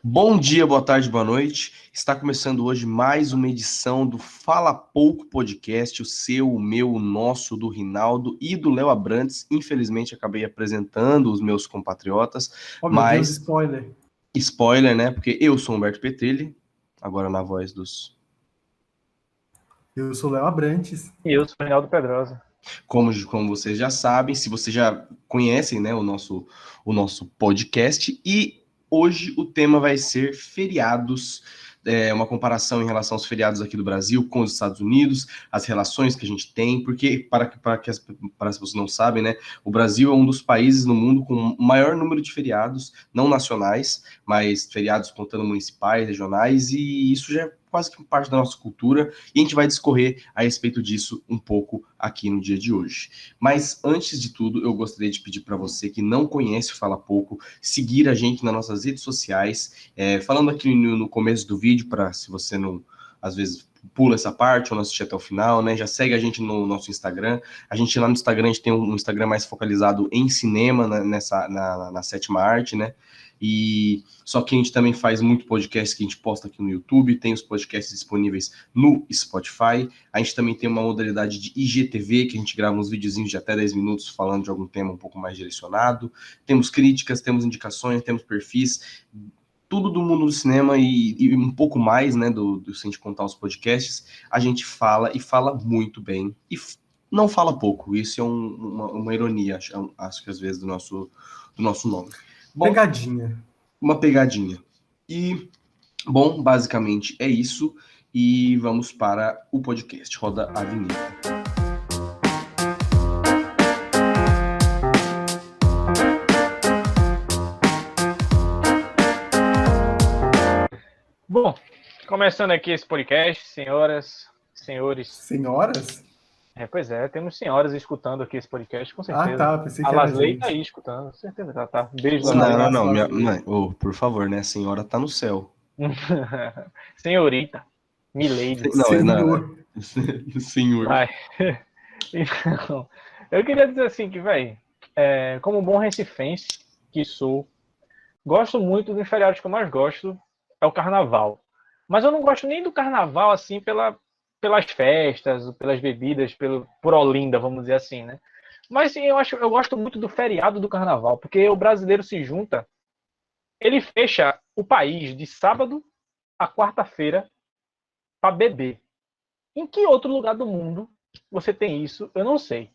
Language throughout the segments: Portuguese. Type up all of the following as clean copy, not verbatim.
Bom dia, boa tarde, boa noite. Está começando hoje mais uma edição do Fala Pouco Podcast, o seu, o meu, o nosso, do Rinaldo e do Léo Abrantes. Infelizmente, acabei apresentando os meus compatriotas, Oh, meu Deus, mas spoiler. spoiler, né? Porque eu sou Humberto Petrilli, agora na voz dos... Eu sou Léo Abrantes. E eu sou o Reinaldo Pedrosa. Como vocês já sabem, se vocês já conhecem, né, o nosso podcast, e hoje o tema vai ser feriados, uma comparação em relação aos feriados aqui do Brasil com os Estados Unidos, as relações que a gente tem, porque, para as pessoas não sabem, né, o Brasil é um dos países no mundo com o maior número de feriados, não nacionais, mas feriados contando municipais, regionais, e isso já é quase que parte da nossa cultura, e a gente vai discorrer a respeito disso um pouco aqui no dia de hoje. Mas antes de tudo, eu gostaria de pedir para você que não conhece o Fala Pouco, seguir a gente nas nossas redes sociais, falando aqui no começo do vídeo, para se você não, às vezes, pula essa parte ou não assistir até o final, né? Já segue a gente no nosso Instagram. A gente lá no Instagram, a gente tem um Instagram mais focalizado em cinema, na sétima arte, né? E só que a gente também faz muito podcast que a gente posta aqui no YouTube, tem os podcasts disponíveis no Spotify. A gente também tem uma modalidade de IGTV, que a gente grava uns videozinhos de até 10 minutos falando de algum tema um pouco mais direcionado. Temos críticas, temos indicações, temos perfis, tudo do mundo do cinema e um pouco mais, né, se a gente contar os podcasts, a gente fala e fala muito bem e não fala pouco. Isso é uma ironia, acho que às vezes, do nosso nome. Bom, Pegadinha. uma pegadinha. E, bom, basicamente é isso. E vamos para o podcast. Roda a vinheta. Bom, começando aqui esse podcast, senhoras, senhores. Senhoras? Pois é, temos senhoras escutando aqui esse podcast, com certeza. Ah, tá. Pensei que A era Lasley gente. tá aí escutando, com certeza que ela tá. Beijo, Um Lasley. abraço, Não, minha Lasley. mãe, por favor, né? A senhora tá no céu. Senhorita, Milady. Senhor. Senhor. Vai. Então, eu queria dizer assim que, velho, como bom recifense que sou, gosto muito dos feriados que eu mais gosto, é o carnaval. Mas eu não gosto nem do carnaval, assim, pelas festas, pelas bebidas, por Olinda, vamos dizer assim, né? Mas sim, eu gosto muito do feriado do carnaval, porque o brasileiro se junta, ele fecha o país de sábado a quarta-feira para beber. Em que outro lugar do mundo você tem isso? Eu não sei,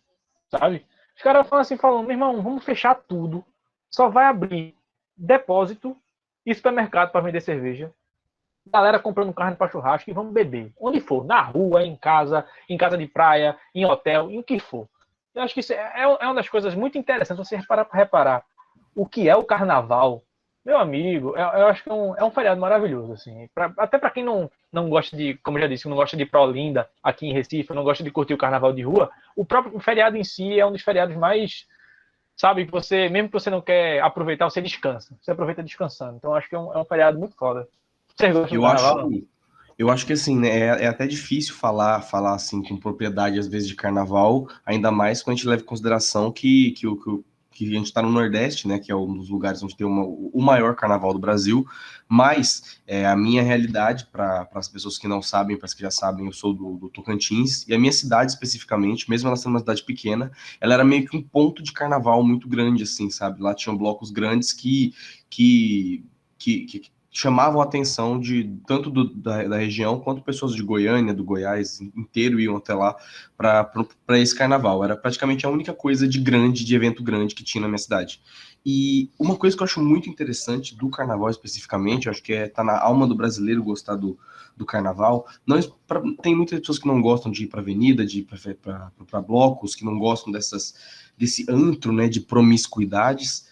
sabe? Os caras falam assim, meu irmão, vamos fechar tudo, só vai abrir depósito e supermercado para vender cerveja. Galera comprando carne para churrasco e vamos beber. Onde for, na rua, em casa de praia, em hotel, em o que for. Eu acho que isso é uma das coisas muito interessantes você reparar o que é o carnaval. Meu amigo, eu acho que é um feriado maravilhoso, assim. Até para quem não gosta de, como eu já disse, não gosta de ir pra Olinda, aqui em Recife, não gosta de curtir o carnaval de rua, o próprio feriado em si é um dos feriados mais, sabe, que você, mesmo que você não quer aproveitar, você descansa. Você aproveita descansando. Então eu acho que é um feriado muito foda. Vocês gostam do carnaval? Eu acho que assim, né, é até difícil falar assim com propriedade às vezes de carnaval, ainda mais quando a gente leva em consideração que a gente está no Nordeste, né, que é um dos lugares onde tem o maior carnaval do Brasil, mas a minha realidade, para as pessoas que não sabem, para as que já sabem, eu sou do Tocantins, e a minha cidade especificamente, mesmo ela sendo uma cidade pequena, ela era meio que um ponto de carnaval muito grande, assim, sabe? Lá tinham blocos grandes que chamavam a atenção de tanto da região quanto pessoas de Goiânia, do Goiás inteiro iam até lá para esse carnaval. Era praticamente a única coisa de evento grande que tinha na minha cidade. E uma coisa que eu acho muito interessante do carnaval especificamente, eu acho que tá na alma do brasileiro gostar do carnaval. Não, tem muitas pessoas que não gostam de ir para avenida, de ir para blocos, que não gostam desse antro, né, de promiscuidades.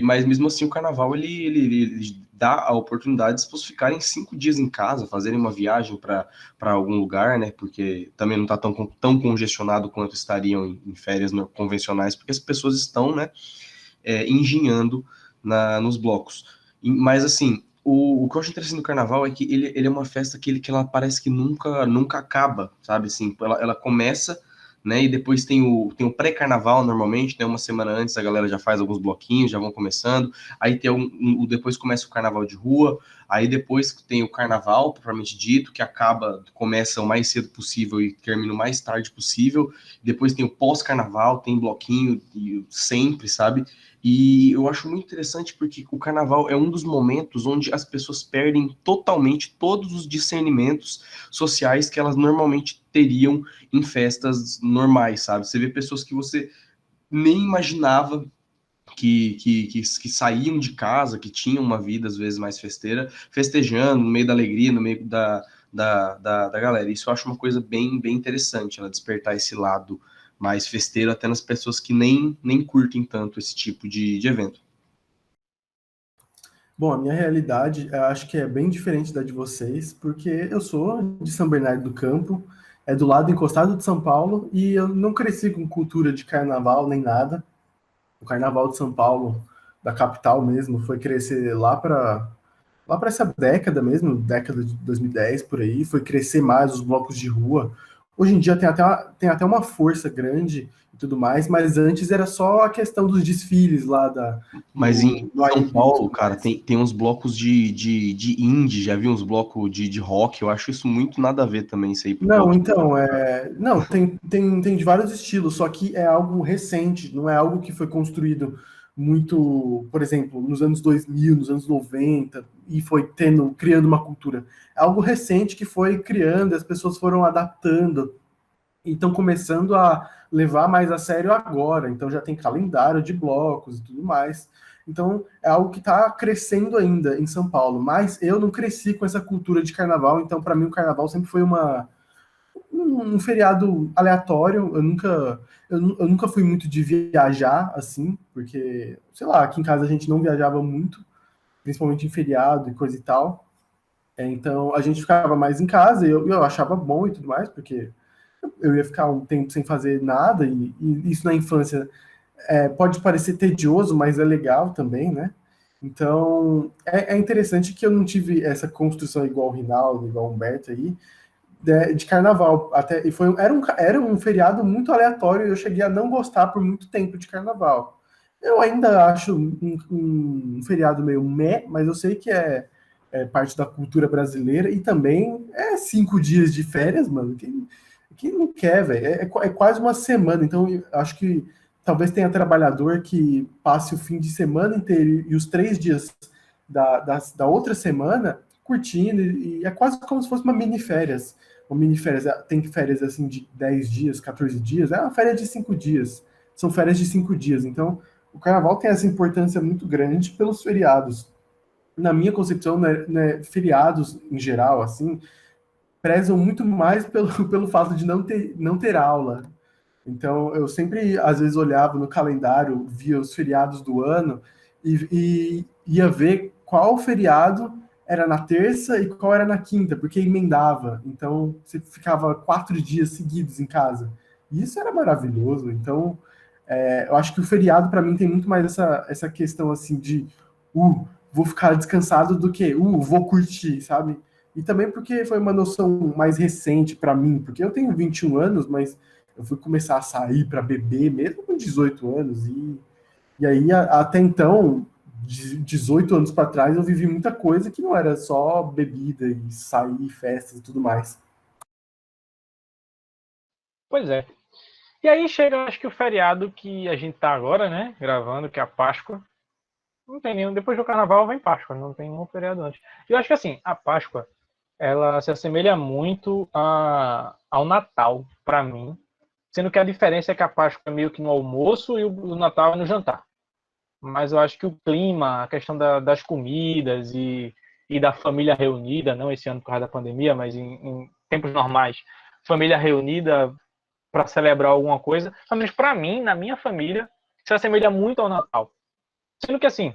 Mas mesmo assim o carnaval ele dá a oportunidade de pessoas ficarem 5 dias em casa, fazerem uma viagem para algum lugar, né? Porque também não está tão congestionado quanto estariam em férias convencionais, porque as pessoas estão, né, engenhando nos blocos. Mas assim, o que eu acho interessante do carnaval é que ele é uma festa que ela parece que nunca acaba, sabe? Assim, ela começa né? E depois tem o pré-carnaval, normalmente, né? Uma semana antes a galera já faz alguns bloquinhos, já vão começando. Aí tem depois começa o carnaval de rua. Aí depois tem o carnaval, propriamente dito, que começa o mais cedo possível e termina o mais tarde possível. Depois tem o pós-carnaval, tem bloquinho sempre, sabe? E eu acho muito interessante porque o carnaval é um dos momentos onde as pessoas perdem totalmente todos os discernimentos sociais que elas normalmente teriam em festas normais, sabe? Você vê pessoas que você nem imaginava que saíam de casa, que tinham uma vida às vezes mais festeira, festejando no meio da alegria, no meio da galera. Isso eu acho uma coisa bem interessante, ela despertar esse lado mais festeiro até nas pessoas que nem curtem tanto esse tipo de evento. Bom, a minha realidade, eu acho que é bem diferente da de vocês, porque eu sou de São Bernardo do Campo, é do lado encostado de São Paulo, e eu não cresci com cultura de carnaval nem nada. O carnaval de São Paulo, da capital mesmo, foi crescer lá para essa década mesmo, década de 2010 por aí, foi crescer mais os blocos de rua. Hoje em dia tem até uma força grande e tudo mais, mas antes era só a questão dos desfiles lá Mas em do São AIB e Paulo, tudo cara, mais. tem uns blocos de indie, já vi uns blocos de rock, eu acho isso muito nada a ver também, isso aí pro Não, bloco. então, não, tem de vários estilos, só que é algo recente, não é algo que foi construído muito, por exemplo, nos anos 2000, nos anos 90, e foi criando uma cultura. É algo recente que foi criando, as pessoas foram adaptando, e estão começando a levar mais a sério agora. Então já tem calendário de blocos e tudo mais. Então é algo que está crescendo ainda em São Paulo. Mas eu não cresci com essa cultura de carnaval, então para mim o carnaval sempre foi um feriado aleatório. Eu nunca fui muito de viajar assim, porque, sei lá, aqui em casa a gente não viajava muito, principalmente em feriado e coisa e tal. Então a gente ficava mais em casa e eu achava bom e tudo mais, porque eu ia ficar um tempo sem fazer nada, e isso na infância pode parecer tedioso, mas é legal também, né? Então, é interessante que eu não tive essa construção igual o Rinaldo, igual o Humberto aí, de carnaval. Até, era um feriado muito aleatório e eu cheguei a não gostar por muito tempo de carnaval. Eu ainda acho um feriado meio meh, mas eu sei que é parte da cultura brasileira e também é 5 dias de férias, mano. Quem não quer, velho? É quase uma semana, então eu acho que talvez tenha trabalhador que passe o fim de semana inteiro e os 3 dias da outra semana curtindo, e é quase como se fosse uma mini férias. Uma mini férias, tem férias assim de 10 dias, 14 dias, é uma férias de 5 dias. São férias de 5 dias. Então, o carnaval tem essa importância muito grande pelos feriados. Na minha concepção, né, feriados em geral, assim, prezam muito mais pelo fato de não ter aula. Então, eu sempre, às vezes, olhava no calendário, via os feriados do ano e ia ver qual feriado era na terça e qual era na quinta, porque emendava. Então, você ficava 4 dias seguidos em casa. E isso era maravilhoso. Então, eu acho que o feriado, para mim, tem muito mais essa questão, assim, de vou ficar descansado do que vou curtir, sabe? E também porque foi uma noção mais recente para mim, porque eu tenho 21 anos, mas eu fui começar a sair para beber mesmo com 18 anos. E aí, até então, de 18 anos para trás, eu vivi muita coisa que não era só bebida e sair, festas e tudo mais. Pois é. E aí chega, acho que o feriado que a gente tá agora, né, gravando, que é a Páscoa. Não tem nenhum. Depois do Carnaval vem Páscoa, não tem nenhum feriado antes. E eu acho que assim, a Páscoa, ela se assemelha muito ao Natal, para mim. Sendo que a diferença é que a Páscoa é meio que no almoço e o Natal é no jantar. Mas eu acho que o clima, a questão das comidas e da família reunida, não esse ano por causa da pandemia, mas em tempos normais, família reunida para celebrar alguma coisa, pelo menos para mim, na minha família, se assemelha muito ao Natal. Sendo que assim,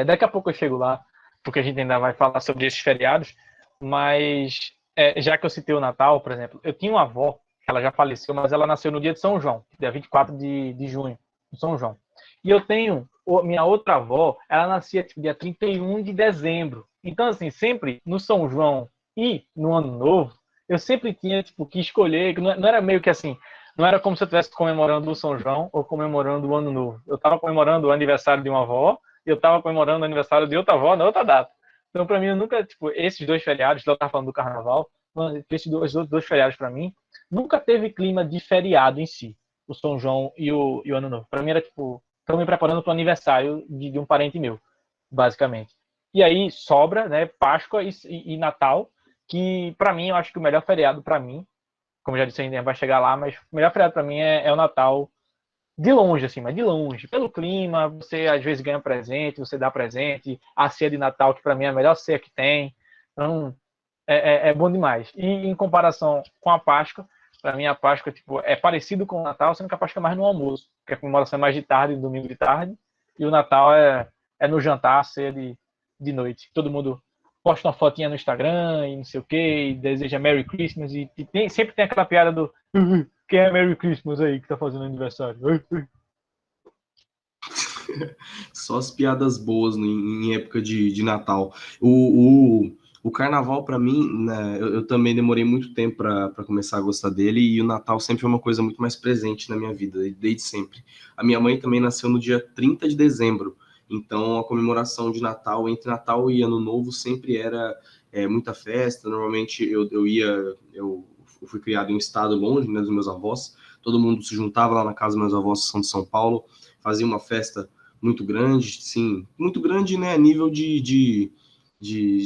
daqui a pouco eu chego lá, porque a gente ainda vai falar sobre esses feriados, mas já que eu citei o Natal, por exemplo, eu tinha uma avó, ela já faleceu, mas ela nasceu no dia de São João, dia 24 de junho, de São João. E eu tenho minha outra avó, ela nascia tipo, dia 31 de dezembro. Então, assim, sempre no São João e no Ano Novo, eu sempre tinha tipo, que escolher, não era meio que assim, não era como se eu estivesse comemorando o São João ou comemorando o Ano Novo. Eu estava comemorando o aniversário de uma avó e eu estava comemorando o aniversário de outra avó na outra data. Então, para mim, eu nunca, tipo, esses dois feriados, eu estava falando do Carnaval, esses dois feriados, para mim, nunca teve clima de feriado em si, o São João e o Ano Novo. Para mim era, tipo, estão me preparando para o aniversário de um parente meu, basicamente. E aí sobra, né, Páscoa e Natal, que para mim, eu acho que o melhor feriado para mim, como já disse, ainda vai chegar lá, mas o melhor feriado para mim é o Natal, de longe, assim, mas de longe. Pelo clima, você às vezes ganha presente, você dá presente, a ceia de Natal, que para mim é a melhor ceia que tem. Então, é bom demais. E em comparação com a Páscoa, para mim a Páscoa tipo, é parecido com o Natal, sendo que a Páscoa é mais no almoço, porque a comemoração é mais de tarde, domingo de tarde, e o Natal é no jantar, ceia de noite. Todo mundo posta uma fotinha no Instagram e não sei o que, e deseja Merry Christmas, e sempre tem aquela piada do quem é Merry Christmas aí que tá fazendo aniversário? Só as piadas boas em época de Natal. O Carnaval, para mim, né, eu também demorei muito tempo para começar a gostar dele, e o Natal sempre foi uma coisa muito mais presente na minha vida, desde sempre. A minha mãe também nasceu no dia 30 de dezembro, então a comemoração de Natal, entre Natal e Ano Novo, sempre era muita festa. Normalmente eu fui criado em um estado longe, né, dos meus avós, todo mundo se juntava lá na casa dos meus avós, que são de São Paulo, fazia uma festa muito grande, sim, muito grande, né, a nível de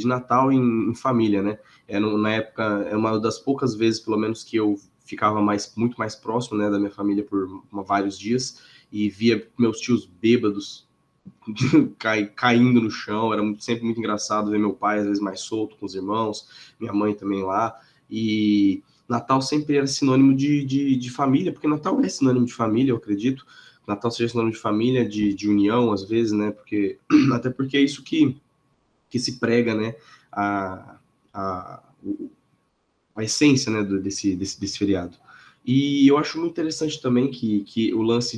Natal em família, né? Na época, é uma das poucas vezes, pelo menos, que eu ficava muito mais próximo, né, da minha família por vários dias, e via meus tios bêbados caindo no chão. Era sempre muito engraçado ver meu pai, às vezes, mais solto com os irmãos, minha mãe também lá, e Natal sempre era sinônimo de família, porque Natal é sinônimo de família, eu acredito. Natal seja sinônimo de família, de união, às vezes, né? Até porque é isso que se prega, né? A, a, a essência, né? Desse feriado. E eu acho muito interessante também que o lance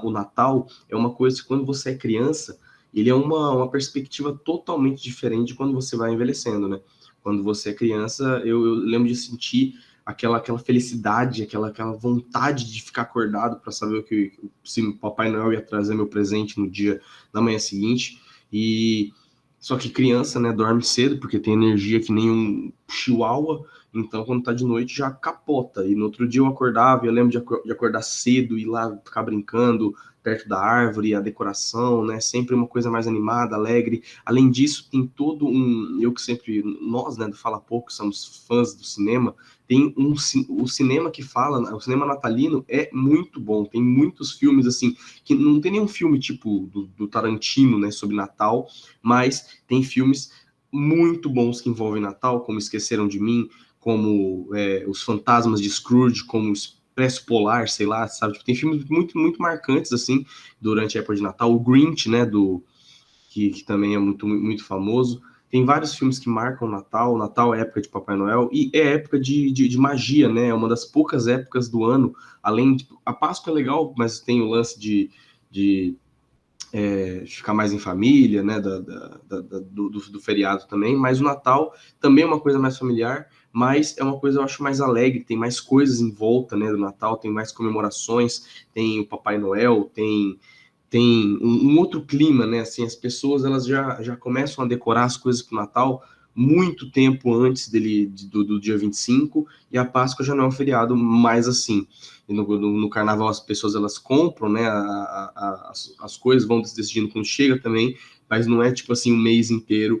o Natal é uma coisa que, quando você é criança, ele é uma perspectiva totalmente diferente de quando você vai envelhecendo, né? Quando você é criança, eu lembro de sentir aquela felicidade, aquela vontade de ficar acordado para saber se o Papai Noel ia trazer meu presente no dia da manhã seguinte. E só que criança, né, dorme cedo porque tem energia que nem um chihuahua, então quando tá de noite já capota. E no outro dia eu acordava, eu lembro de acordar cedo, ir lá ficar brincando perto da árvore, a decoração, né, sempre uma coisa mais animada, alegre. Além disso, tem nós, né, do Fala Pouco, somos fãs do cinema, tem o cinema que fala, o cinema natalino é muito bom, tem muitos filmes, assim, que não tem nenhum filme tipo do Tarantino, né, sobre Natal, mas tem filmes muito bons que envolvem Natal, como Esqueceram de Mim, como Os Fantasmas de Scrooge, como Expresso Polar, sei lá, sabe? Tipo, tem filmes muito, muito marcantes, assim, durante a época de Natal. O Grinch, né, que também é muito, muito famoso. Tem vários filmes que marcam o Natal. O Natal é época de Papai Noel e é época de magia, né? É uma das poucas épocas do ano. A Páscoa é legal, mas tem o lance de ficar mais em família, né? Do feriado também. Mas o Natal também é uma coisa mais familiar, mas é uma coisa, eu acho, mais alegre. Tem mais coisas em volta, né, do Natal, tem mais comemorações, tem o Papai Noel, tem um outro clima, né? Assim, as pessoas, elas já começam a decorar as coisas para o Natal muito tempo antes do dia 25, e a Páscoa já não é um feriado mais assim. E no Carnaval as pessoas, elas compram, né, as coisas, vão decidindo quando chega também, mas não é tipo assim um mês inteiro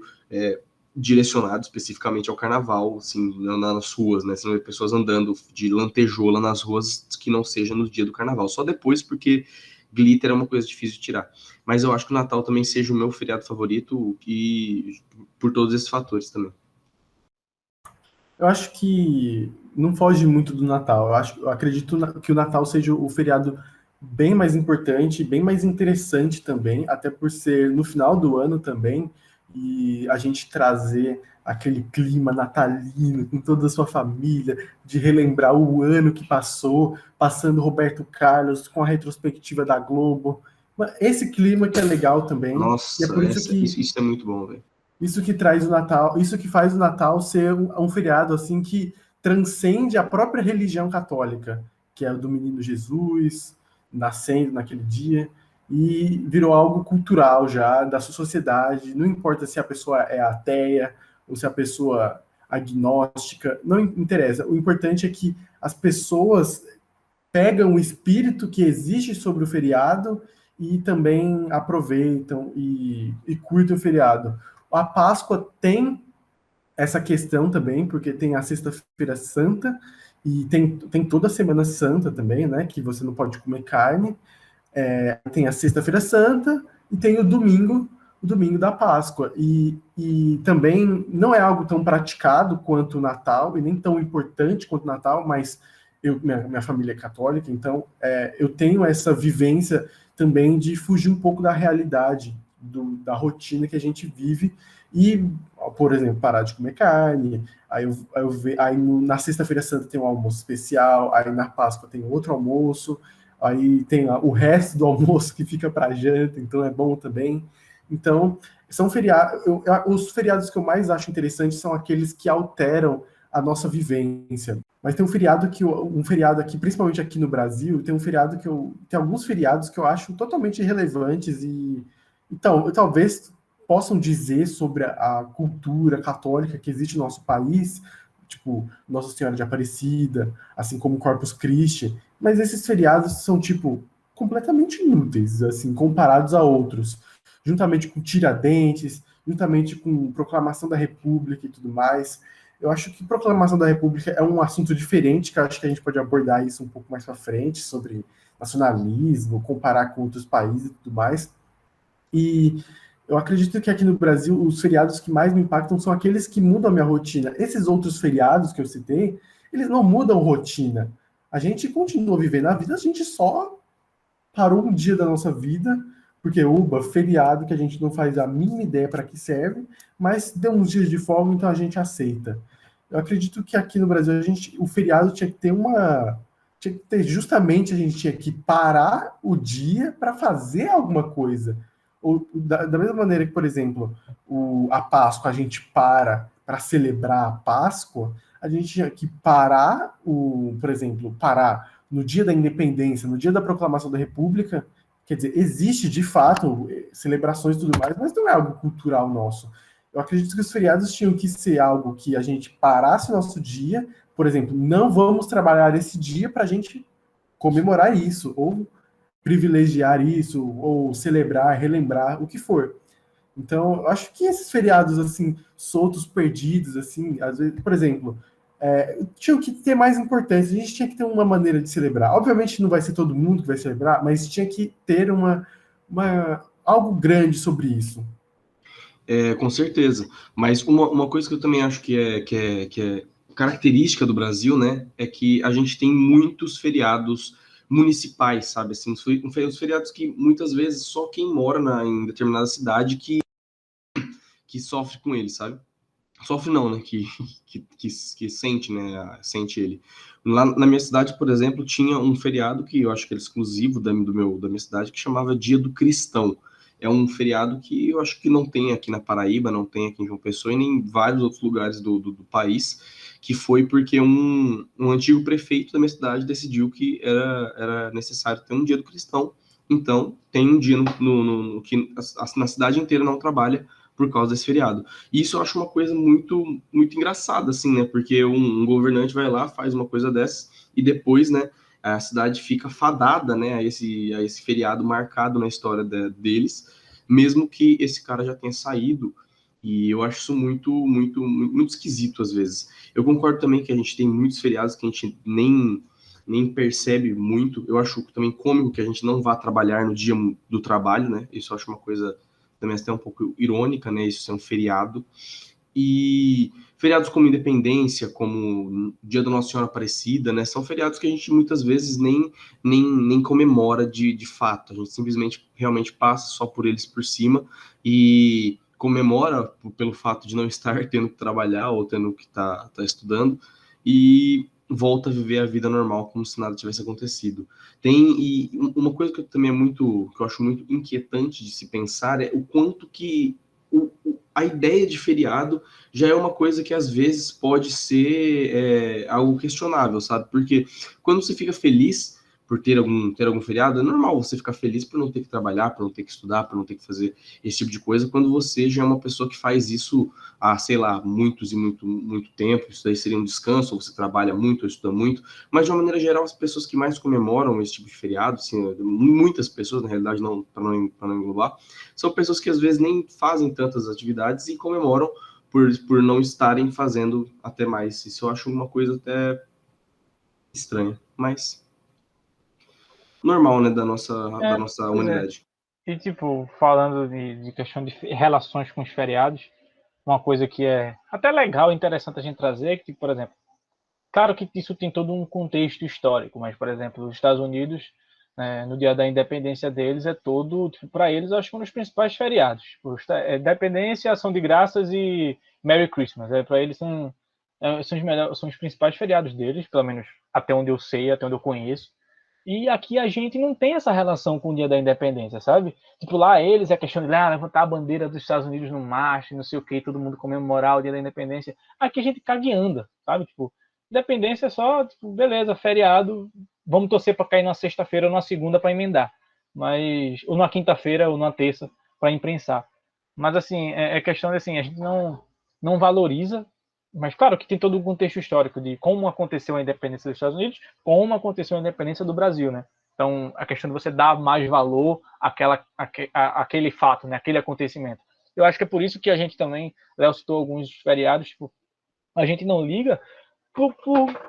direcionado especificamente ao Carnaval, assim, nas ruas, né? Você não vê pessoas andando de lantejoula nas ruas que não seja no dia do Carnaval, só depois, porque glitter é uma coisa difícil de tirar. Mas eu acho que o Natal também seja o meu feriado favorito, e por todos esses fatores também. Eu acho que não foge muito do Natal. Eu acredito que o Natal seja o feriado bem mais importante, bem mais interessante também, até por ser no final do ano também, e a gente trazer aquele clima natalino com toda a sua família, de relembrar o ano que passou, passando Roberto Carlos com a retrospectiva da Globo. Esse clima que é legal também, e é Nossa, por isso que isso é muito bom, velho. isso que traz o Natal, isso que faz o Natal ser um feriado assim que transcende a própria religião católica, que é o do menino Jesus, nascendo naquele dia, e virou algo cultural já, da sua sociedade, não importa se a pessoa é ateia, ou se a pessoa é agnóstica, não interessa, o importante é que as pessoas pegam o espírito que existe sobre o feriado e também aproveitam e curtem o feriado. A Páscoa tem essa questão também, porque tem a Sexta-feira Santa e tem toda a Semana Santa também, né? Que você não pode comer carne. Tem a Sexta-feira Santa e tem o domingo da Páscoa. E também não é algo tão praticado quanto o Natal, e nem tão importante quanto o Natal, mas minha família é católica, então eu tenho essa vivência também de fugir um pouco da realidade, da rotina que a gente vive, e, por exemplo, parar de comer carne, na Sexta-feira Santa tem um almoço especial, aí na Páscoa tem outro almoço, aí tem o resto do almoço que fica para janta, então é bom também. Então, são feriados. Os feriados que eu mais acho interessantes são aqueles que alteram a nossa vivência. Mas tem um feriado aqui, principalmente aqui no Brasil, tem alguns feriados que eu acho totalmente irrelevantes e então, talvez possam dizer sobre a cultura católica que existe no nosso país, tipo Nossa Senhora de Aparecida, assim como Corpus Christi, mas esses feriados são, tipo, completamente inúteis, assim, comparados a outros, juntamente com Tiradentes, juntamente com Proclamação da República e tudo mais. Eu acho que Proclamação da República é um assunto diferente, que eu acho que a gente pode abordar isso um pouco mais para frente, sobre nacionalismo, comparar com outros países e tudo mais. E eu acredito que aqui no Brasil, os feriados que mais me impactam são aqueles que mudam a minha rotina. Esses outros feriados que eu citei, eles não mudam rotina. A gente continua vivendo a vida, a gente só parou um dia da nossa vida, porque feriado que a gente não faz a mínima ideia para que serve, mas deu uns dias de folga, então a gente aceita. Eu acredito que aqui no Brasil o feriado tinha que ter justamente a gente tinha que parar o dia para fazer alguma coisa. Ou, da mesma maneira que, por exemplo, a Páscoa a gente para celebrar a Páscoa, a gente tinha que parar, por exemplo, parar no dia da independência, no dia da proclamação da República. Quer dizer, existe de fato celebrações e tudo mais, mas não é algo cultural nosso. Eu acredito que os feriados tinham que ser algo que a gente parasse o nosso dia, por exemplo, não vamos trabalhar esse dia para a gente comemorar isso, ou privilegiar isso, ou celebrar, relembrar, o que for. Então, eu acho que esses feriados, assim, soltos, perdidos, assim, às vezes, por exemplo, tinham que ter mais importância, a gente tinha que ter uma maneira de celebrar. Obviamente não vai ser todo mundo que vai celebrar, mas tinha que ter algo grande sobre isso. Com certeza. Mas uma coisa que eu também acho que é característica do Brasil, né, é que a gente tem muitos feriados municipais, sabe? Assim, os feriados que muitas vezes só quem mora em determinada cidade que sofre com ele, sabe? Sofre não, né? Que sente, né? Sente ele. Lá na minha cidade, por exemplo, tinha um feriado que eu acho que era exclusivo da minha cidade, que chamava Dia do Cristão. É um feriado que eu acho que não tem aqui na Paraíba, não tem aqui em João Pessoa e nem em vários outros lugares do país, que foi porque um antigo prefeito da minha cidade decidiu que era necessário ter um Dia do Cristão. Então, tem um dia que na cidade inteira não trabalha por causa desse feriado. E isso eu acho uma coisa muito, muito engraçada, assim, né? Porque um governante vai lá, faz uma coisa dessa, e depois, né, a cidade fica fadada, né, a esse feriado marcado na história deles, mesmo que esse cara já tenha saído. E eu acho isso muito, muito, muito esquisito às vezes. Eu concordo também que a gente tem muitos feriados que a gente nem percebe muito. Eu acho também cômico que a gente não vá trabalhar no dia do trabalho, né? Isso eu acho uma coisa também até um pouco irônica, né? Isso ser um feriado. E feriados como Independência, como Dia da Nossa Senhora Aparecida, né? São feriados que a gente muitas vezes nem comemora de fato. A gente simplesmente realmente passa só por eles por cima e comemora pelo fato de não estar tendo que trabalhar ou tendo que estar estudando e volta a viver a vida normal como se nada tivesse acontecido. E uma coisa que também que eu acho muito inquietante de se pensar é o quanto que a ideia de feriado já é uma coisa que às vezes pode ser algo questionável, sabe? Porque quando você fica feliz por ter algum feriado, é normal você ficar feliz por não ter que trabalhar, por não ter que estudar, por não ter que fazer esse tipo de coisa, quando você já é uma pessoa que faz isso há, sei lá, muitos e muito tempo. Isso daí seria um descanso, ou você trabalha muito, ou estuda muito, mas de uma maneira geral, as pessoas que mais comemoram esse tipo de feriado, assim, muitas pessoas, na realidade, não para não englobar, são pessoas que às vezes nem fazem tantas atividades e comemoram por não estarem fazendo até mais. Isso eu acho uma coisa até estranha, mas normal, né, da nossa Pois é. humanidade. E, tipo, falando de questão de relações com os feriados, uma coisa que é até legal e interessante a gente trazer é que, tipo, por exemplo, claro que isso tem todo um contexto histórico, mas, por exemplo, os Estados Unidos, né, no dia da independência deles, é todo, tipo, para eles, eu acho que um dos principais feriados. Tipo, Independência, Ação de Graças e Merry Christmas. Para eles são os principais feriados deles, pelo menos até onde eu sei, até onde eu conheço. E aqui a gente não tem essa relação com o dia da independência, sabe? Tipo, lá eles é questão de levantar a bandeira dos Estados Unidos no março, não sei o que, todo mundo comemorar o dia da independência. Aqui a gente caga e anda, sabe? Tipo, independência é só, tipo, beleza, feriado, vamos torcer para cair na sexta-feira ou na segunda para emendar. Mas, ou na quinta-feira ou na terça para imprensar. Mas, assim, é questão de, assim, a gente não valoriza, mas claro que tem todo o contexto histórico de como aconteceu a independência dos Estados Unidos, como aconteceu a independência do Brasil, né? Então, a questão de você dar mais valor àquele fato, né? Aquele acontecimento. Eu acho que é por isso que a gente também, Léo citou alguns feriados, tipo, a gente não liga por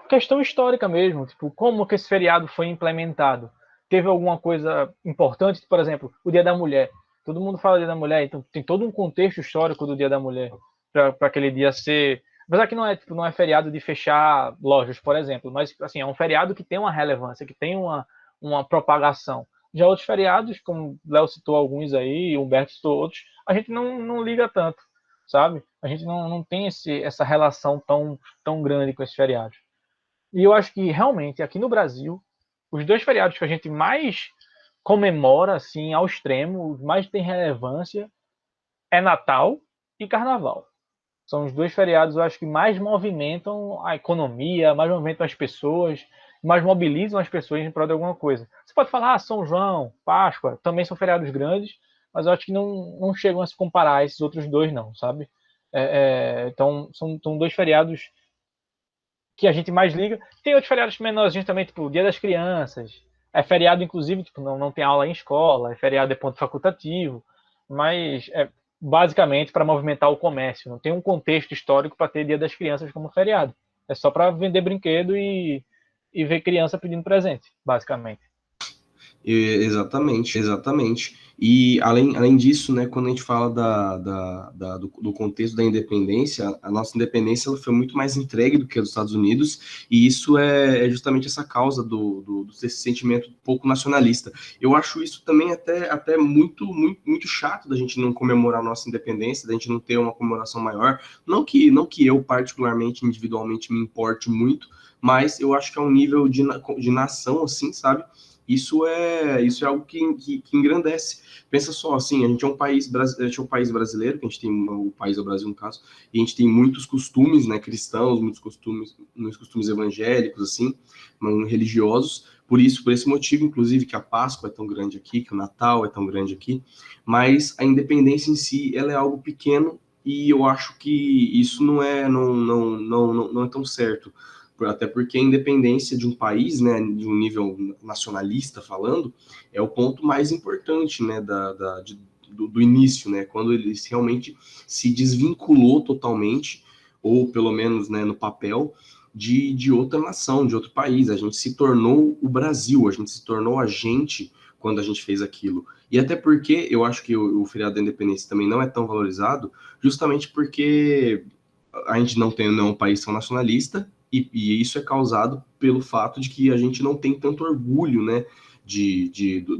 questão histórica mesmo, tipo, como que esse feriado foi implementado. Teve alguma coisa importante, por exemplo, o Dia da Mulher. Todo mundo fala Dia da Mulher, então tem todo um contexto histórico do Dia da Mulher para aquele dia ser. Apesar que não é feriado de fechar lojas, por exemplo, mas assim, é um feriado que tem uma relevância, que tem uma propagação. Já outros feriados, como o Léo citou alguns aí, o Humberto citou outros, a gente não liga tanto, sabe? A gente não tem essa relação tão grande com esses feriados. E eu acho que realmente aqui no Brasil, os dois feriados que a gente mais comemora assim ao extremo, mais tem relevância é Natal e Carnaval. São os dois feriados, eu acho que mais movimentam a economia, mais movimentam as pessoas, mais mobilizam as pessoas em prol de alguma coisa. Você pode falar, São João, Páscoa, também são feriados grandes, mas eu acho que não chegam a se comparar a esses outros dois, não, sabe? Então, são dois feriados que a gente mais liga. Tem outros feriados menorzinhos também, tipo o Dia das Crianças. É feriado, inclusive, tipo, não tem aula em escola, é feriado, é ponto facultativo, mas é basicamente para movimentar o comércio. Não tem um contexto histórico para ter Dia das Crianças como feriado. É só para vender brinquedo e ver criança pedindo presente, basicamente. Exatamente, exatamente. E além disso, né, quando a gente fala do contexto da independência, a nossa independência ela foi muito mais entregue do que a dos Estados Unidos, e isso é justamente essa causa desse sentimento pouco nacionalista. Eu acho isso também até muito chato da gente não comemorar a nossa independência, da gente não ter uma comemoração maior. Não que eu, particularmente, individualmente, me importe muito, mas eu acho que é um nível de nação, assim, sabe? Isso é algo que engrandece. Pensa só, assim, a gente é um país brasileiro, que a gente tem o país do Brasil, no caso, e a gente tem muitos costumes, né, cristãos, muitos costumes evangélicos, assim, religiosos. Por esse motivo, inclusive, que a Páscoa é tão grande aqui, que o Natal é tão grande aqui, mas a independência em si, ela é algo pequeno, e eu acho que isso não é tão certo. Até porque a independência de um país, né, de um nível nacionalista falando, é o ponto mais importante, né, do início, né, quando ele realmente se desvinculou totalmente, ou pelo menos, né, no papel, de outra nação, de outro país. A gente se tornou o Brasil, a gente se tornou a gente quando a gente fez aquilo. E até porque eu acho que o feriado da independência também não é tão valorizado, justamente porque a gente não é um país tão nacionalista, e isso é causado pelo fato de que a gente não tem tanto orgulho, né,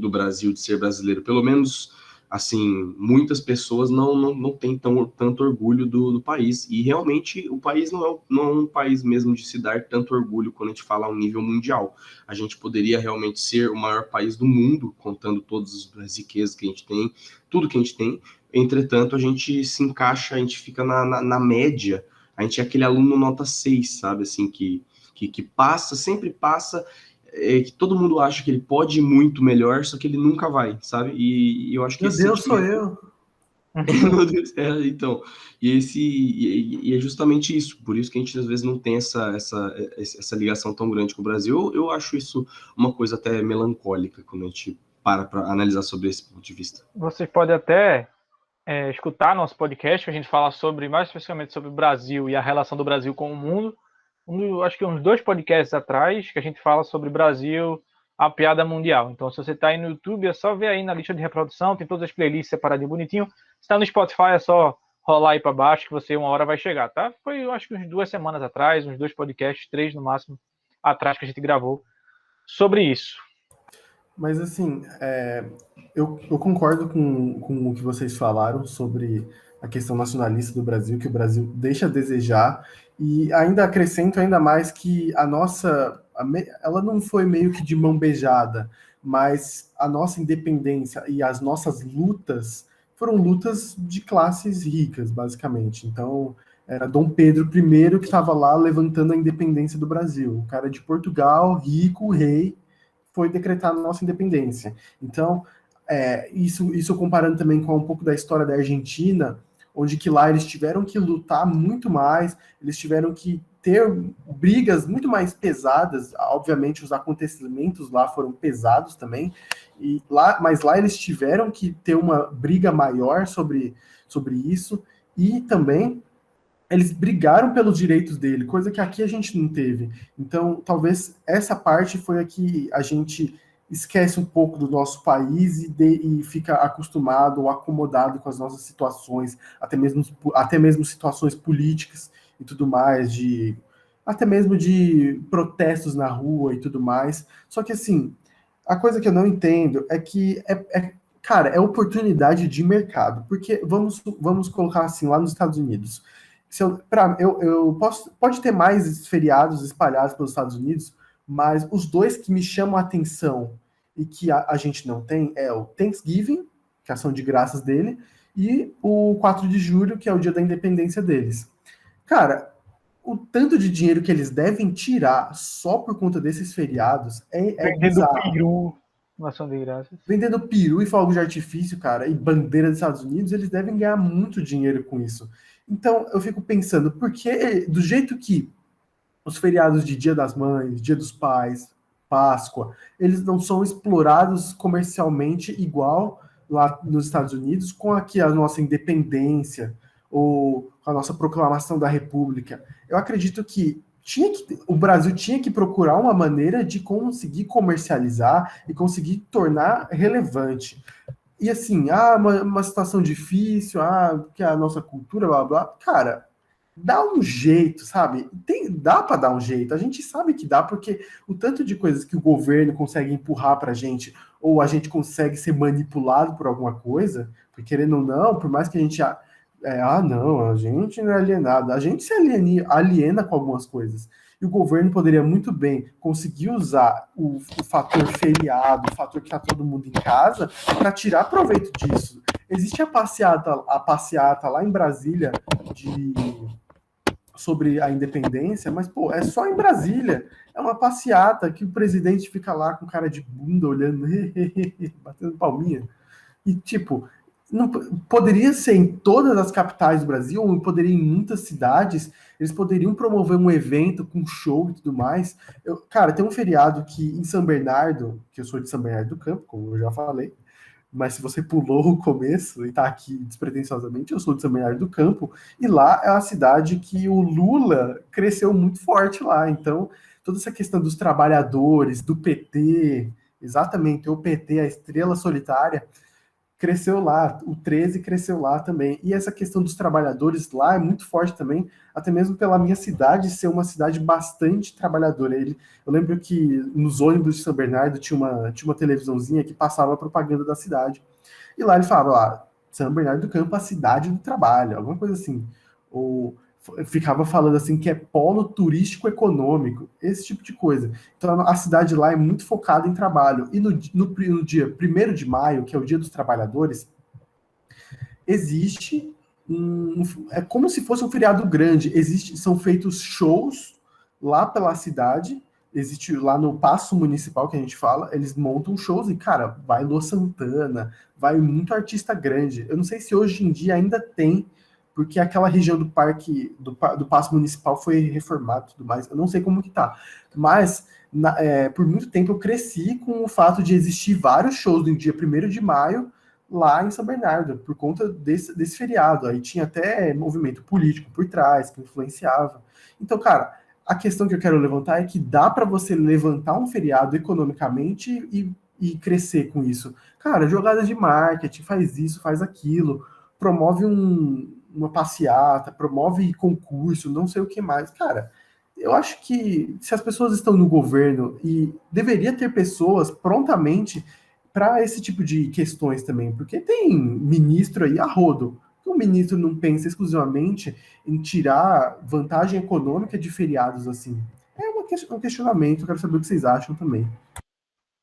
do Brasil, de ser brasileiro. Pelo menos assim, muitas pessoas não têm tanto orgulho do país. E realmente o país não é um país mesmo de se dar tanto orgulho quando a gente fala a um nível mundial. A gente poderia realmente ser o maior país do mundo, contando todas as riquezas que a gente tem, tudo que a gente tem. Entretanto, a gente se encaixa, a gente fica na média. A gente é aquele aluno nota 6, sabe? Assim, que passa, sempre passa, que todo mundo acha que ele pode ir muito melhor, só que ele nunca vai, sabe? E eu acho que Meu esse Deus, sou sentimento... eu. Meu Deus, então, e é justamente isso, por isso que a gente às vezes não tem essa ligação tão grande com o Brasil. Eu acho isso uma coisa até melancólica, quando a gente para analisar sobre esse ponto de vista. Você pode até escutar nosso podcast, que a gente fala mais especificamente sobre o Brasil e a relação do Brasil com o mundo. Acho que uns 2 podcasts atrás, que a gente fala sobre Brasil, a piada mundial. Então, se você está aí no YouTube, é só ver aí na lista de reprodução, tem todas as playlists separadinhas bonitinho. Se está no Spotify, é só rolar aí para baixo, que você uma hora vai chegar, tá? Foi, eu acho que uns 2 semanas atrás, uns 2 podcasts, 3 no máximo, atrás que a gente gravou sobre isso. Mas assim, eu concordo com o que vocês falaram sobre a questão nacionalista do Brasil, que o Brasil deixa a desejar, e ainda acrescento ainda mais que ela não foi meio que de mão beijada, mas a nossa independência e as nossas lutas foram lutas de classes ricas, basicamente. Então, era Dom Pedro I que estava lá levantando a independência do Brasil. O cara de Portugal, rico, rei, foi decretada a nossa independência. Então, isso comparando também com um pouco da história da Argentina, onde que lá eles tiveram que lutar muito mais, eles tiveram que ter brigas muito mais pesadas, obviamente os acontecimentos lá foram pesados também, mas lá eles tiveram que ter uma briga maior sobre isso, e também eles brigaram pelos direitos dele, coisa que aqui a gente não teve. Então, talvez essa parte foi a que a gente esquece um pouco do nosso país e fica acostumado ou acomodado com as nossas situações, até mesmo situações políticas e tudo mais, até mesmo de protestos na rua e tudo mais. Só que, assim, a coisa que eu não entendo é que cara, é oportunidade de mercado, porque vamos colocar assim, lá nos Estados Unidos. Pode ter mais feriados espalhados pelos Estados Unidos, mas os dois que me chamam a atenção e que a gente não tem é o Thanksgiving, que é a ação de graças dele, e o 4 de julho, que é o dia da independência deles. Cara, o tanto de dinheiro que eles devem tirar só por conta desses feriados é bizarro. Peru, ação de graças. Vendendo peru e fogos de artifício, cara, e bandeira dos Estados Unidos, eles devem ganhar muito dinheiro com isso. Então, eu fico pensando, porque do jeito que os feriados de Dia das Mães, Dia dos Pais, Páscoa, eles não são explorados comercialmente igual lá nos Estados Unidos, com aqui a nossa independência, ou com a nossa proclamação da República. Eu acredito que o Brasil tinha que procurar uma maneira de conseguir comercializar e conseguir tornar relevante. E assim, uma situação difícil, que a nossa cultura, blá, blá. Cara, dá um jeito, sabe? Dá para dar um jeito. A gente sabe que dá, porque o tanto de coisas que o governo consegue empurrar pra gente, ou a gente consegue ser manipulado por alguma coisa, porque querendo ou não, por mais que a gente... não, a gente não é alienado. A gente se aliena com algumas coisas. E o governo poderia muito bem conseguir usar o fator feriado, o fator que está todo mundo em casa, para tirar proveito disso. Existe a passeata lá em Brasília sobre a independência, mas, pô, é só em Brasília. É uma passeata que o presidente fica lá com cara de bunda, olhando, batendo palminha. E, tipo, não, poderia ser em todas as capitais do Brasil, ou poderia em muitas cidades, eles poderiam promover um evento com show e tudo mais. Cara, tem um feriado que em São Bernardo, que eu sou de São Bernardo do Campo, como eu já falei, mas se você pulou o começo e tá aqui despretensiosamente, eu sou de São Bernardo do Campo, e lá é uma cidade que o Lula cresceu muito forte lá. Então, toda essa questão dos trabalhadores, do PT, exatamente, o PT, a estrela solitária, cresceu lá, o 13 cresceu lá também. E essa questão dos trabalhadores lá é muito forte também, até mesmo pela minha cidade ser uma cidade bastante trabalhadora. Eu lembro que nos ônibus de São Bernardo tinha uma televisãozinha que passava a propaganda da cidade. E lá ele falava lá, São Bernardo do Campo, a cidade do trabalho, alguma coisa assim. Ou ficava falando assim que é polo turístico econômico, esse tipo de coisa. Então a cidade lá é muito focada em trabalho. E no dia 1º de maio, que é o Dia dos Trabalhadores, existe é como se fosse um feriado grande. São feitos shows lá pela cidade. Existe lá no Paço Municipal que a gente fala, eles montam shows e, cara, vai Lua Santana, vai muito artista grande. Eu não sei se hoje em dia ainda tem, porque aquela região do parque, do Paço Municipal foi reformado e tudo mais. Eu não sei como que tá. Mas, por muito tempo eu cresci com o fato de existir vários shows no dia 1º de maio, lá em São Bernardo, por conta desse feriado. Aí tinha até movimento político por trás, que influenciava. Então, cara, a questão que eu quero levantar é que dá para você levantar um feriado economicamente e crescer com isso. Cara, jogada de marketing, faz isso, faz aquilo, promove uma passeata, promove concurso, não sei o que mais. Cara, eu acho que se as pessoas estão no governo e deveria ter pessoas prontamente para esse tipo de questões também, porque tem ministro aí a rodo. O ministro não pensa exclusivamente em tirar vantagem econômica de feriados assim. É um questionamento, eu quero saber o que vocês acham também.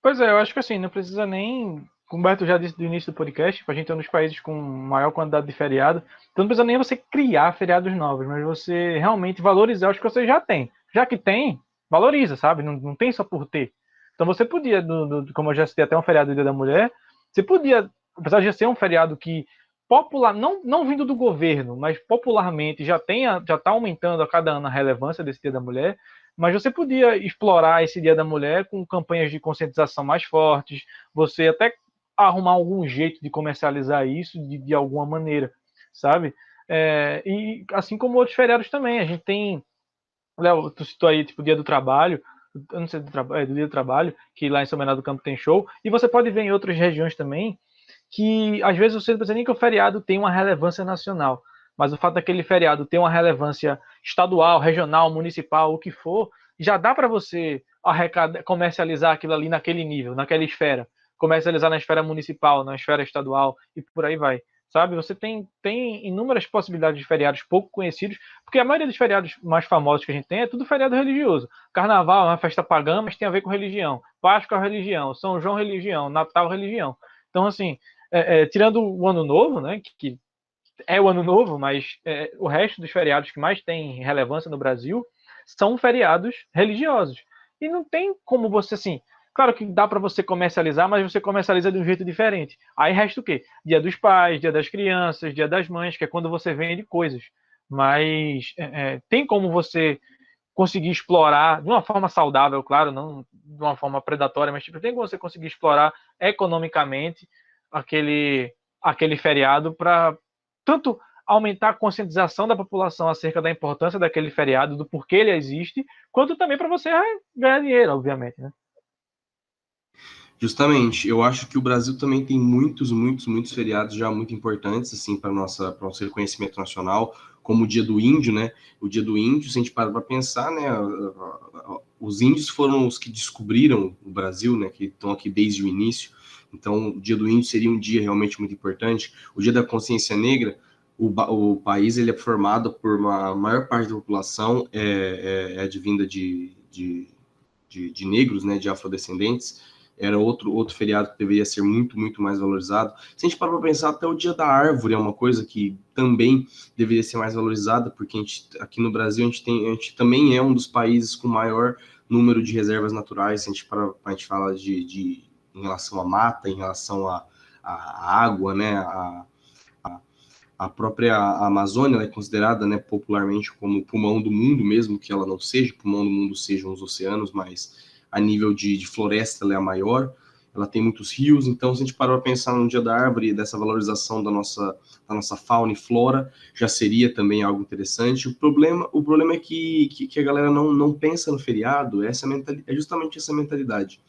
Pois é, eu acho que assim, não precisa nem. Como o Humberto já disse do início do podcast, a gente é um dos países com maior quantidade de feriado, então não precisa nem você criar feriados novos, mas você realmente valorizar os que você já tem. Já que tem, valoriza, sabe? Não tem só por ter. Então você podia, como eu já citei até um feriado do Dia da Mulher, você podia, apesar de ser um feriado que popular, não vindo do governo, mas popularmente já está aumentando a cada ano a relevância desse Dia da Mulher, mas você podia explorar esse Dia da Mulher com campanhas de conscientização mais fortes, você até arrumar algum jeito de comercializar isso de alguma maneira, sabe? E assim como outros feriados também, a gente tem, Léo, tu citou aí, tipo, Dia do Trabalho, eu não sei do Dia do Trabalho, que lá em São Bernardo do Campo tem show, e você pode ver em outras regiões também, que às vezes você não precisa nem que o feriado tenha uma relevância nacional, mas o fato daquele feriado ter uma relevância estadual, regional, municipal, o que for, já dá para você comercializar aquilo ali naquele nível, naquela esfera, comercializar na esfera municipal, na esfera estadual e por aí vai. Sabe, você tem inúmeras possibilidades de feriados pouco conhecidos, porque a maioria dos feriados mais famosos que a gente tem é tudo feriado religioso. Carnaval é uma festa pagã, mas tem a ver com religião. Páscoa, religião. São João, religião. Natal, religião. Então, assim, tirando o Ano Novo, né, que é o Ano Novo, mas o resto dos feriados que mais tem relevância no Brasil são feriados religiosos. E não tem como você, assim, claro que dá para você comercializar, mas você comercializa de um jeito diferente. Aí resta o quê? Dia dos pais, dia das crianças, dia das mães, que é quando você vende coisas. Mas tem como você conseguir explorar de uma forma saudável, claro, não de uma forma predatória, mas tipo, tem como você conseguir explorar economicamente aquele feriado para tanto aumentar a conscientização da população acerca da importância daquele feriado, do porquê ele existe, quanto também para você ganhar dinheiro, obviamente, né? Justamente, eu acho que o Brasil também tem muitos feriados já muito importantes, assim, para nosso reconhecimento nacional, como o Dia do Índio, né? O Dia do Índio, se a gente para para pensar, né? Os índios foram os que descobriram o Brasil, né? Que estão aqui desde o início. Então, o Dia do Índio seria um dia realmente muito importante. O Dia da Consciência Negra, o país ele é formado por uma maior parte da população advinda de negros, né? De afrodescendentes. Era outro feriado que deveria ser muito mais valorizado. Se a gente parar para pensar, até o Dia da Árvore é uma coisa que também deveria ser mais valorizada, porque aqui no Brasil a gente também é um dos países com maior número de reservas naturais. Se a gente fala em relação à mata, em relação à água, né? A própria Amazônia ela é considerada, né, popularmente como o pulmão do mundo, mesmo que ela não seja, o pulmão do mundo sejam os oceanos, mas a nível de floresta ela é a maior, ela tem muitos rios, então se a gente parar para pensar no Dia da Árvore, dessa valorização da nossa fauna e flora, já seria também algo interessante. O problema é que a galera não pensa no feriado, é justamente essa mentalidade.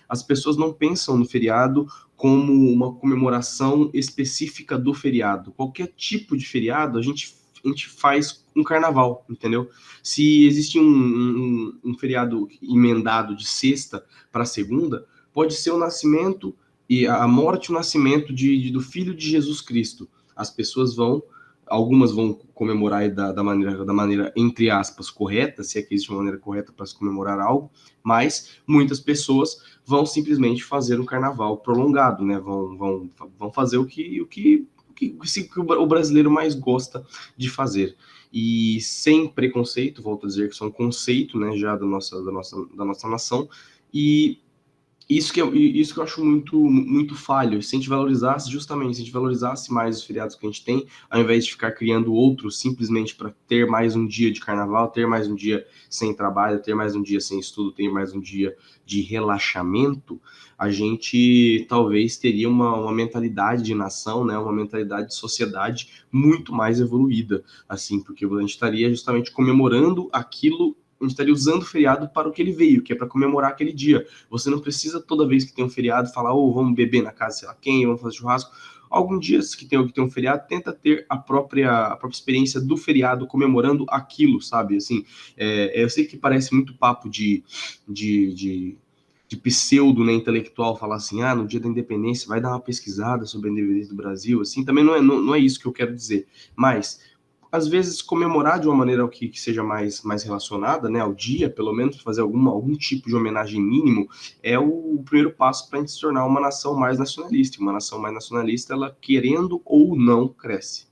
As pessoas não pensam no feriado como uma comemoração específica do feriado. Qualquer tipo de feriado, a gente faz um carnaval, entendeu? Se existe um feriado emendado de sexta para segunda, pode ser o nascimento e a morte e o nascimento do Filho de Jesus Cristo. As pessoas algumas vão comemorar da maneira, entre aspas, correta, se é que existe uma maneira correta para se comemorar algo, mas muitas pessoas vão simplesmente fazer um carnaval prolongado, né? Vão fazer o que o brasileiro mais gosta de fazer. E sem preconceito, volto a dizer que isso é um conceito, né, já da nossa nação, e isso que eu acho muito falho. Se a gente valorizasse mais os feriados que a gente tem, ao invés de ficar criando outros simplesmente para ter mais um dia de carnaval, ter mais um dia sem trabalho, ter mais um dia sem estudo, ter mais um dia de relaxamento, a gente talvez teria uma mentalidade de nação, né, uma mentalidade de sociedade muito mais evoluída, assim, porque a gente estaria justamente comemorando aquilo. A gente estaria usando o feriado para o que ele veio, que é para comemorar aquele dia. Você não precisa, toda vez que tem um feriado, falar, vamos beber na casa, sei lá quem, vamos fazer churrasco. Algum dia que tem um feriado, tenta ter a própria experiência do feriado, comemorando aquilo, sabe? Assim, eu sei que parece muito papo de pseudo, né, intelectual, falar assim, no dia da independência vai dar uma pesquisada sobre a independência do Brasil, assim, também não é isso que eu quero dizer. Mas às vezes comemorar de uma maneira que seja mais relacionada, né, ao dia, pelo menos fazer algum tipo de homenagem mínimo, é o primeiro passo para a gente se tornar uma nação mais nacionalista. Uma nação mais nacionalista, ela querendo ou não cresce.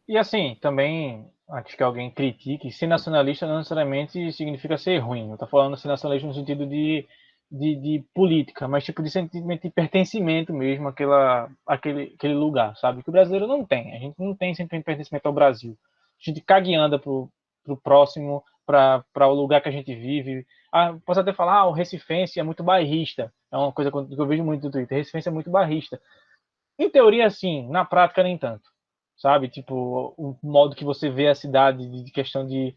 E assim, também, antes que alguém critique, ser nacionalista não necessariamente significa ser ruim. Eu estou falando ser nacionalista no sentido de política, mas tipo de sentimento de pertencimento mesmo àquele lugar, sabe? Que o brasileiro não tem. A gente não tem sentimento de pertencimento ao Brasil. A gente caga e anda pro próximo, para o lugar que a gente vive. Posso até falar, o recifense é muito bairrista. É uma coisa que eu vejo muito no Twitter. Recifense é muito bairrista. Em teoria, sim. Na prática, nem tanto. Sabe? Tipo, o modo que você vê a cidade de questão de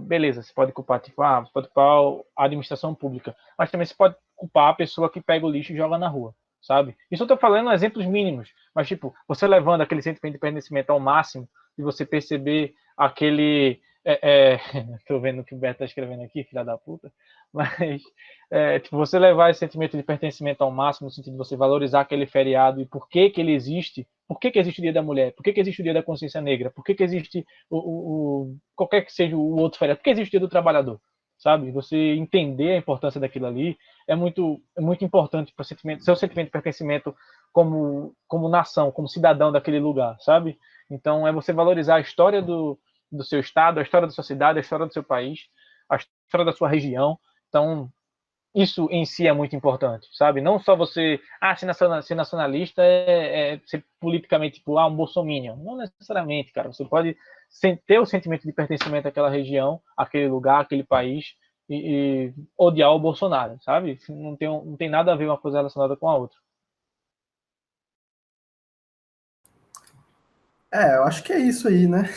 beleza, você pode culpar, tipo, você pode culpar a administração pública, mas também você pode culpar a pessoa que pega o lixo e joga na rua, sabe? Isso eu tô falando exemplos mínimos, mas, tipo, você levando aquele sentimento de pertencimento ao máximo, e você perceber aquele... tô vendo o que o Beto tá escrevendo aqui, filha da puta, mas, tipo, você levar esse sentimento de pertencimento ao máximo, no sentido de você valorizar aquele feriado e por que ele existe. Por que existe o Dia da Mulher? Por que existe o Dia da Consciência Negra? Por que existe qualquer que seja o outro feriado? Por que existe o Dia do Trabalhador? Sabe? Você entender a importância daquilo ali é muito importante para seu sentimento de pertencimento como nação, como cidadão daquele lugar, sabe? Então é você valorizar a história do seu estado, a história da sua cidade, a história do seu país, a história da sua região. Então isso em si é muito importante, sabe? Não só você, ser nacionalista é ser politicamente, tipo, um bolsominion. Não necessariamente, cara. Você pode ter o sentimento de pertencimento àquela região, àquele lugar, àquele país, e odiar o Bolsonaro, sabe? Não tem nada a ver uma coisa relacionada com a outra. Eu acho que é isso aí, né?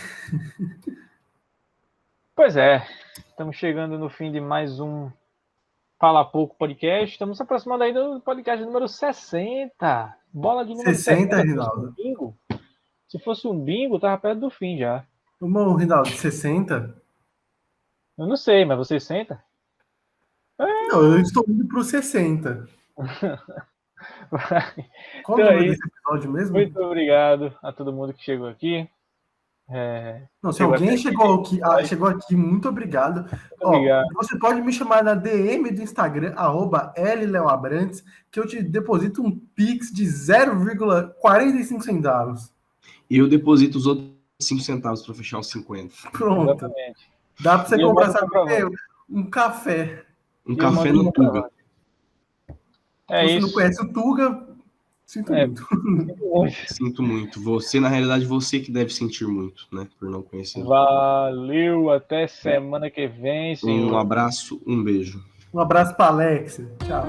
Pois é. Estamos chegando no fim de mais um Fala Pouco podcast. Estamos se aproximando aí do podcast número 60. Bola de número 60, 60. Rinaldo. Se fosse um bingo, tava perto do fim já. Irmão, Rinaldo, 60? Eu não sei, mas você senta? Não, eu estou indo pro 60. Qual o Então é número isso. desse episódio mesmo? Muito obrigado a todo mundo que chegou aqui. Não, se alguém chegou aqui, muito obrigado. Obrigado. Você pode me chamar na DM do Instagram, @LLeoabrantes, que eu te deposito um Pix de 0,45 centavos. E eu deposito os outros 5 centavos para fechar os 50. Pronto. Exatamente. Dá para você E eu comprar, mando sabe, comprovante. um café. Um café no Tuga. É Se você isso. não conhece o Tuga, sinto muito. Sinto muito. Você, na realidade, você que deve sentir muito, né? Por não conhecer. Valeu, até semana que vem, senhor. Um abraço, um beijo. Um abraço para Alex. Tchau.